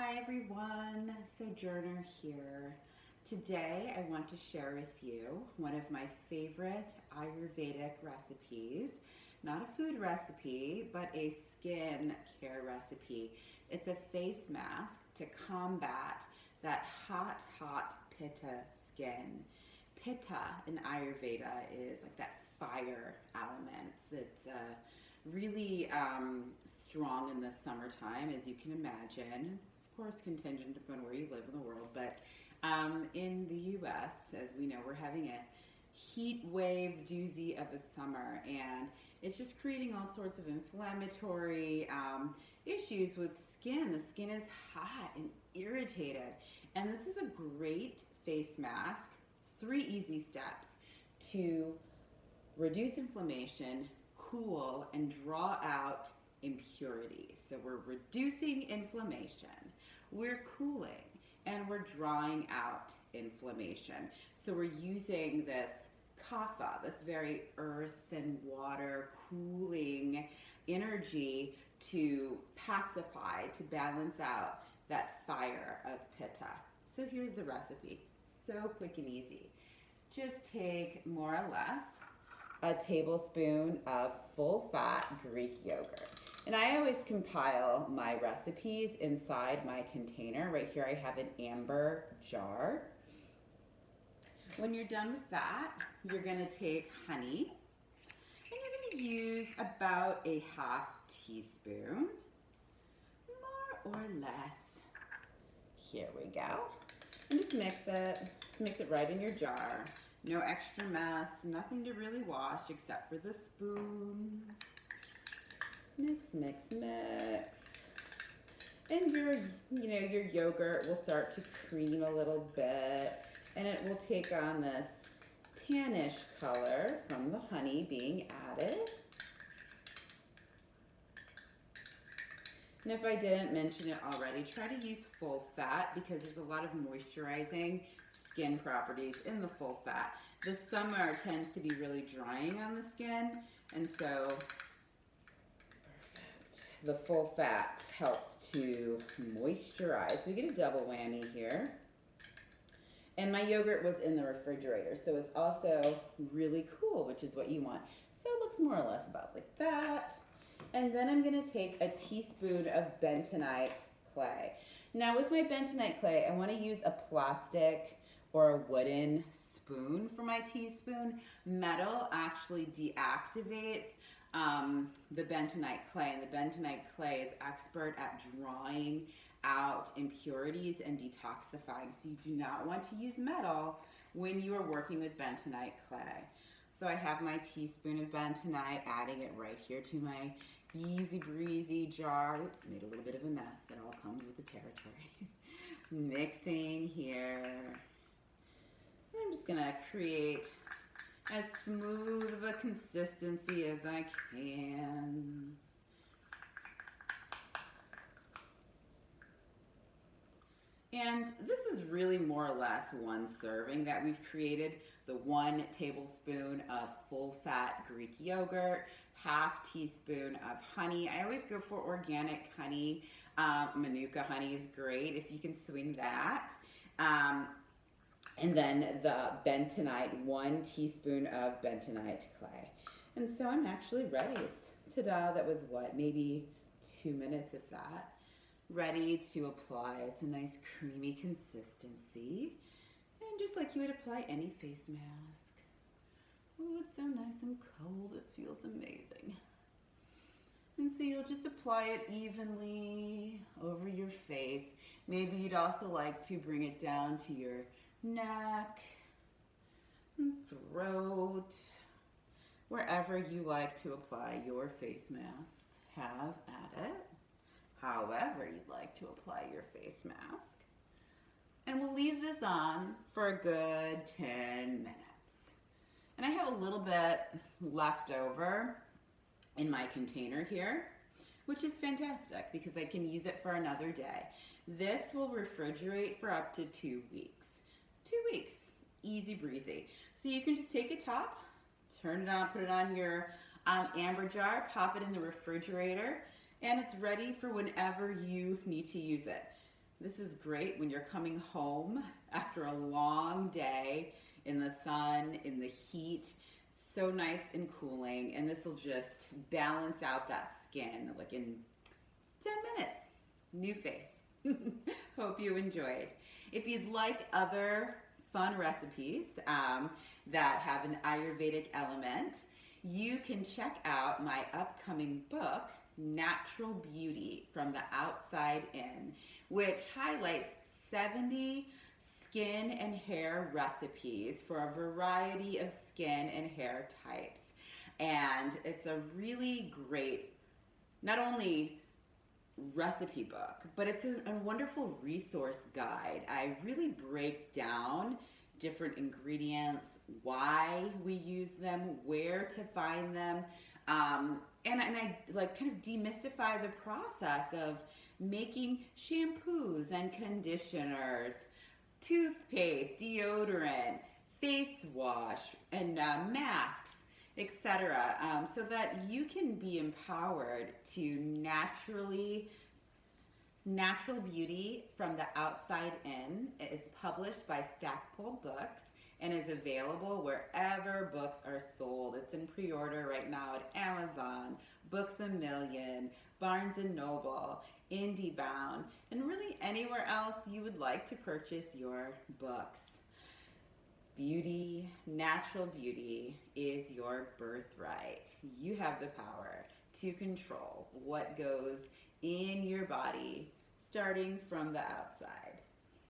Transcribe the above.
Hi everyone, Sojourner here. Today I want to share with you one of my favorite Ayurvedic recipes. Not a food recipe, but a skin care recipe. It's a face mask to combat that hot Pitta skin. Pitta in Ayurveda is like that fire element. It's really strong in the summertime, as you can imagine. It's of course contingent upon where you live in the world, but in the U.S., as we know, we're having a heat wave doozy of a summer, and it's just creating all sorts of inflammatory issues with skin. The skin is hot and irritated, and this is a great face mask. 3 easy steps to reduce inflammation, cool, and draw out impurities. So we're reducing inflammation, we're cooling, and we're drawing out inflammation. So we're using this kapha, this very earth and water cooling energy to pacify, to balance out that fire of pitta. So here's the recipe. So quick and easy. Just take more or less a tablespoon of full-fat Greek yogurt. And I always compile my recipes inside my container. Right here I have an amber jar. When you're done with that, you're gonna take honey, and you're gonna use about a half teaspoon, more or less. Here we go. And just mix it. Just mix it right in your jar. No extra mess, nothing to really wash except for the spoons. Mix, mix, mix. And your yogurt will start to cream a little bit, and it will take on this tannish color from the honey being added. And if I didn't mention it already, try to use full fat because there's a lot of moisturizing skin properties in the full fat. The summer tends to be really drying on the skin, and so perfect. The full fat helps to moisturize. We get a double whammy here. And my yogurt was in the refrigerator, so it's also really cool, which is what you want. So it looks more or less about like that. And then I'm gonna take a teaspoon of bentonite clay. Now with my bentonite clay, I wanna use a plastic or a wooden spoon for my teaspoon. Metal actually deactivates the bentonite clay, and the bentonite clay is expert at drawing out impurities and detoxifying. So you do not want to use metal when you are working with bentonite clay. So I have my teaspoon of bentonite, adding it right here to my easy breezy jar. Oops, made a little bit of a mess. It all comes with the territory. Mixing here. And I'm just gonna create as smooth of a consistency as I can. And this is really more or less one serving that we've created. The 1 tablespoon of full-fat Greek yogurt, half teaspoon of honey. I always go for organic honey. Manuka honey is great if you can swing that. And then the bentonite, 1 teaspoon of bentonite clay. And so I'm actually ready. It's, ta-da, that was what, maybe 2 minutes if that. Ready to apply. It's a nice creamy consistency. And just like you would apply any face mask. Oh, it's so nice and cold. It feels amazing. And so you'll just apply it evenly over your face. Maybe you'd also like to bring it down to your neck, throat, wherever you like to apply your face masks. Have at it. However you'd like to apply your face mask. And we'll leave this on for a good 10 minutes. And I have a little bit left over in my container here, which is fantastic because I can use it for another day. This will refrigerate for up to 2 weeks. 2 weeks, easy breezy. So you can just take a top, turn it on, put it on your amber jar, pop it in the refrigerator, and it's ready for whenever you need to use it. This is great when you're coming home after a long day in the sun, in the heat. So nice and cooling, and this will just balance out that skin like in 10 minutes. New face. Hope you enjoyed. If you'd like other fun recipes that have an Ayurvedic element, you can check out my upcoming book, Natural Beauty from the Outside In, which highlights 70 skin and hair recipes for a variety of skin and hair types. And it's a really great, not only recipe book, but it's a wonderful resource guide. I really break down different ingredients, why we use them, where to find them, and I like kind of demystify the process of making shampoos and conditioners, toothpaste, deodorant, face wash, and masks, etc., so that you can be empowered to Natural Beauty from the Outside In. It's published by Stackpole Books and is available wherever books are sold. It's in pre-order right now at Amazon, Books A Million, Barnes & Noble, IndieBound, and really anywhere else you would like to purchase your books. Beauty, natural beauty is your birthright. You have the power to control what goes in your body, starting from the outside.